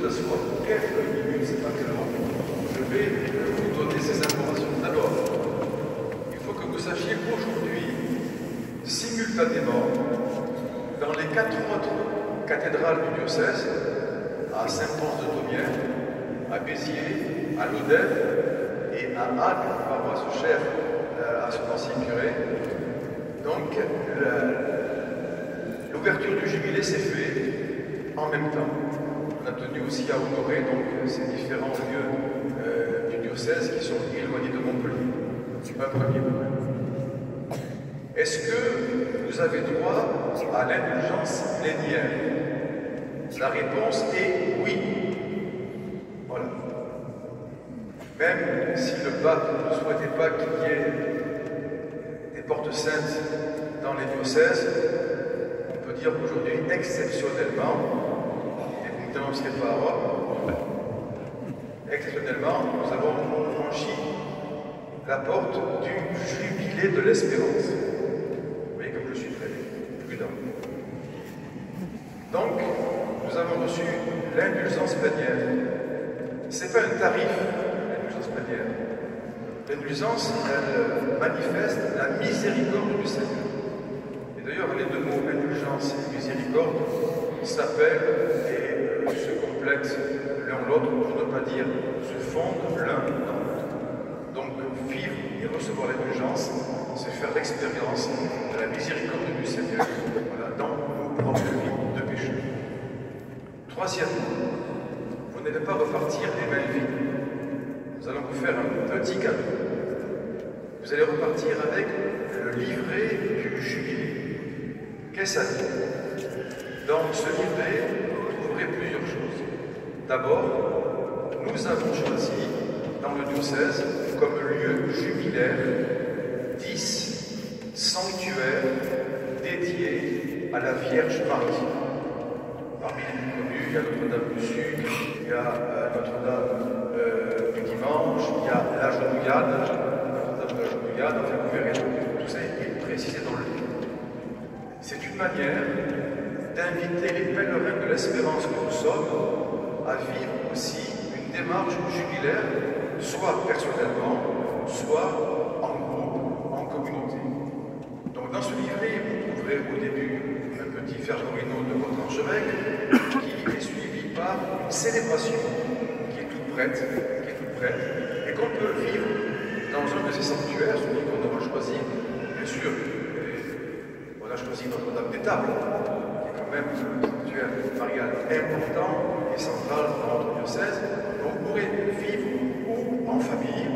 d'asseoir. Quelques minutes, c'est pas tellement. Je vais vous donner ces informations. D'abord, il faut que vous sachiez qu'aujourd'hui, simultanément, dans les 4 autres cathédrales du diocèse, à Saint-Pons-de-Thomières, à Béziers, à Lodève et à Agde, paroisse chère à son ancien curé, donc l'ouverture du jubilé s'est faite en même temps. On a tenu aussi à honorer donc, ces différents lieux du diocèse qui sont éloignés de Montpellier. Un premier point. Est-ce que vous avez droit à l'indulgence plénière? La réponse est oui. Voilà. Même si le pape ne souhaitait pas qu'il y ait des portes saintes dans les diocèses, on peut dire qu'aujourd'hui, exceptionnellement, nous avons franchi la porte du jubilé de l'espérance. Vous voyez comme je suis très prudent. Donc, nous avons reçu l'indulgence plénière. Ce n'est pas un tarif, l'indulgence plénière. L'indulgence, elle manifeste la miséricorde du Seigneur. Et d'ailleurs, les deux mots, indulgence et miséricorde, s'appellent et se complètent l'un l'autre, pour ne pas dire se fondent l'un dans l'autre. Donc, vivre et recevoir l'indulgence, c'est faire l'expérience de la miséricorde du Seigneur voilà, dans nos propres vies de péché. Troisièmement, vous n'allez pas repartir les mains vides. Nous allons vous faire un petit cadeau. Vous allez repartir avec le livret du jubilé. Qu'est-ce que ça dit? Dans ce livret, vous trouverez plusieurs choses. D'abord, nous avons choisi dans le diocèse comme lieu jubilaire 10 sanctuaires dédiés à la Vierge Marie. Parmi les plus connus, il y a Notre-Dame du Sucre, il y a Notre-Dame du Dimanche, il y a la Genouillade, Notre-Dame de la Genouillade, enfin vous verrez, tout ça est précisé dans le livre. C'est une manière d'inviter les pèlerins de l'espérance que nous sommes à vivre aussi une démarche jubilaire, soit personnellement, soit en groupe, en communauté. Donc dans ce livret, vous trouverez au début un petit fergorino de votre archevêque qui est suivi par une célébration qui est toute prête, et qu'on peut vivre dans un de ces sanctuaires, celui qu'on aura choisi, bien sûr. On a choisi Notre-Dame des Tables, qui est quand même un sanctuaire marial important et central dans notre diocèse. Donc vous pourrez vivre ou en famille,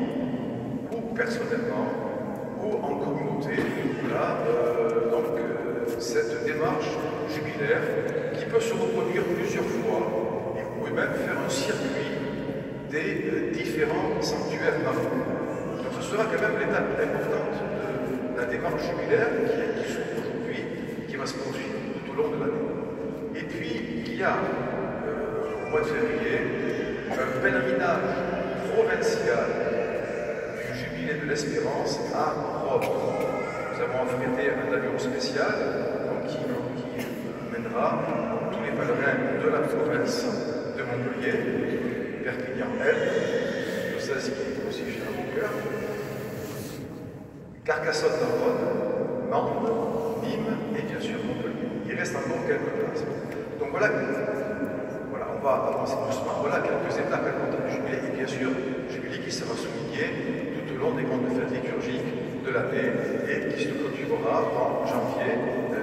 ou personnellement, ou en communauté. Voilà, cette démarche jubilaire qui peut se reproduire plusieurs fois. Et vous pouvez même faire un circuit des différents sanctuaires mariaux. Donc ce sera quand même l'étape importante de la démarche jubilaire qui s'ouvre aujourd'hui, qui va se poursuivre tout au long de l'année. Et puis, il y a, au mois de février, un pèlerinage provincial du Jubilé de l'Espérance à Rome. Nous avons affrété un avion spécial qui mènera tous les pèlerins de la province de Montpellier, Perpignan-Elle, diocèse qui est aussi cher à mon cœur, Carcassonne-Narbonne, Mende, Nîmes et bien sûr Montpellier. Il reste encore quelques places. Donc voilà, on va avancer doucement. Voilà quelques étapes importantes du jubilé et bien sûr, jubilé qui sera souligné tout au long des grandes fêtes liturgiques de l'année et qui se clôturera en janvier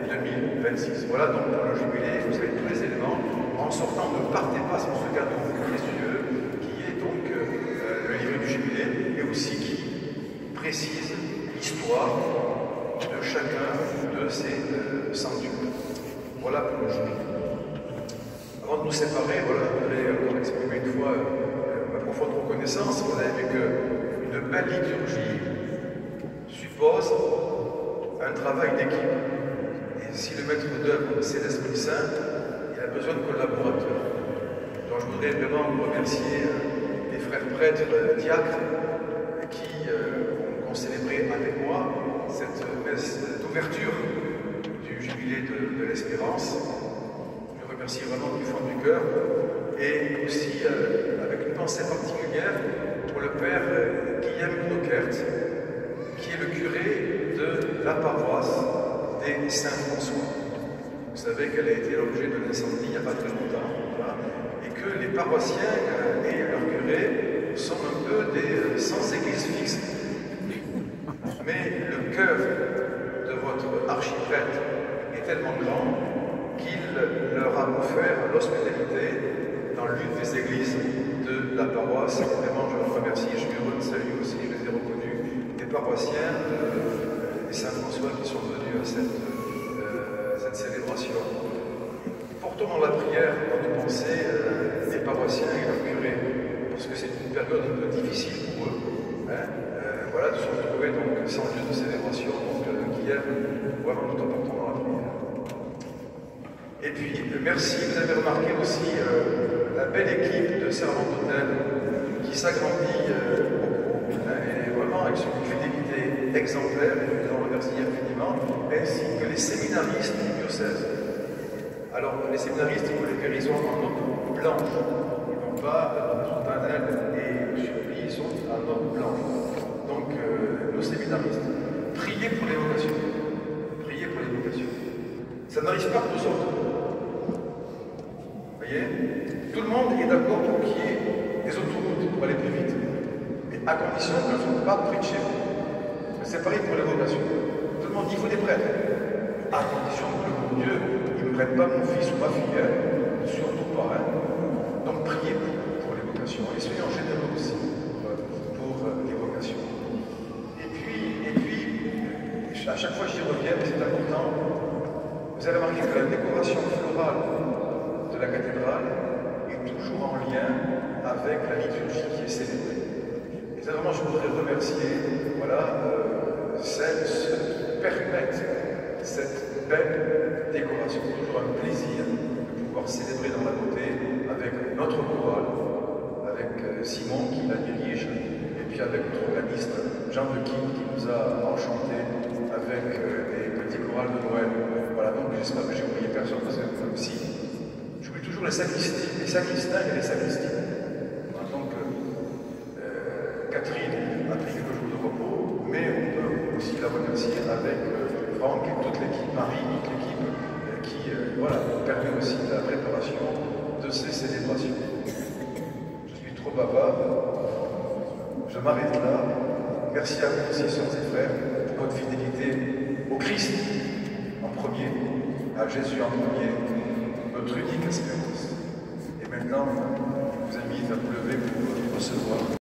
2026. Voilà donc pour le jubilé, vous avez tous les éléments. En sortant, ne partez pas sans ce cadeau précieux qui est donc le livre du jubilé et aussi qui précise l'histoire de chacun de ces sanctuaires. Voilà pour le jubilé. Avant de nous séparer, voilà, je voudrais encore exprimer une fois ma profonde reconnaissance. Vous avez vu qu'une belle liturgie suppose un travail d'équipe. Et si le maître d'œuvre, c'est l'Esprit Saint, il a besoin de collaborateurs. Donc je voudrais vraiment remercier les frères prêtres diacres qui ont célébré avec moi cette messe d'ouverture du jubilé de l'Espérance. Je remercie vraiment du fond du cœur et aussi avec une pensée particulière pour le père Guillaume Knockert, qui est le curé de la paroisse des Saint-François. Vous savez qu'elle a été l'objet d'un incendie il n'y a pas très longtemps, voilà, et que les paroissiens et leurs curés sont un peu des sans église fixe. Mais le cœur de votre archiprêtre est tellement grand qu'il leur a offert l'hospitalité dans l'une des églises de la paroisse. Et vraiment, je vous remercie, je suis heureux de saluer aussi, je les ai reconnus, des paroissiens des Saint-François qui sont venus à cette célébration. Portons dans la prière notre pensée les paroissiens et leurs curés, parce que c'est une période un peu difficile pour eux. Hein, voilà, de se retrouver donc sans lieu de célébration, donc Guillaume, vraiment nous t'emportons dans la prière. Et puis, merci, vous avez remarqué aussi la belle équipe de servants d'hôtel qui s'agrandit beaucoup, et vraiment avec une fidélité exemplaire, et je vous en remercie infiniment, ainsi que les séminaristes du diocèse. Alors, les séminaristes, vous les verrez, ils sont en note blanche, ils n'ont pas soutane et surplis, ils sont en note blanche. Donc, nos séminaristes, priez pour les vocations. Priez pour les vocations. Ça n'arrive pas tous autres. Vous voyez? Tout le monde est d'accord pour qu'il y ait des autoroutes pour aller plus vite. Mais à condition qu'elles ne soient pas près de chez vous. C'est pareil pour les vocations. Tout le monde dit qu'il faut des prêtres. À condition que le bon Dieu, il ne me prête pas mon fils ou ma fille. Hein? Surtout pas. Hein? Donc, priez pour les vocations. Et soyons généreux aussi pour les vocations. À chaque fois j'y reviens, mais c'est important, vous avez remarqué que la décoration florale de la cathédrale est toujours en lien avec la liturgie qui est célébrée. Et ça, vraiment, je voudrais remercier celles qui permettent cette belle décoration. C'est toujours un plaisir de pouvoir célébrer dans la beauté avec notre chorale, avec Simon qui la dirige, et puis avec notre organiste Jean de qui nous a enchantés avec des petits chorales de Noël. Voilà, donc j'espère que j'ai oublié personne, parce que si, j'oublie toujours les sacristains et les sacristies. Voilà, donc Catherine a pris quelques jours de repos, mais on peut aussi la remercier avec Franck et toute l'équipe, Marie, toute l'équipe qui permet aussi la préparation de ces célébrations. Je suis trop bavard, je m'arrête là. Merci à vous aussi, sœurs et frères, pour votre fidélité au Christ en premier, à Jésus en premier, notre unique espérance. Et maintenant, je vous invite à vous lever pour recevoir.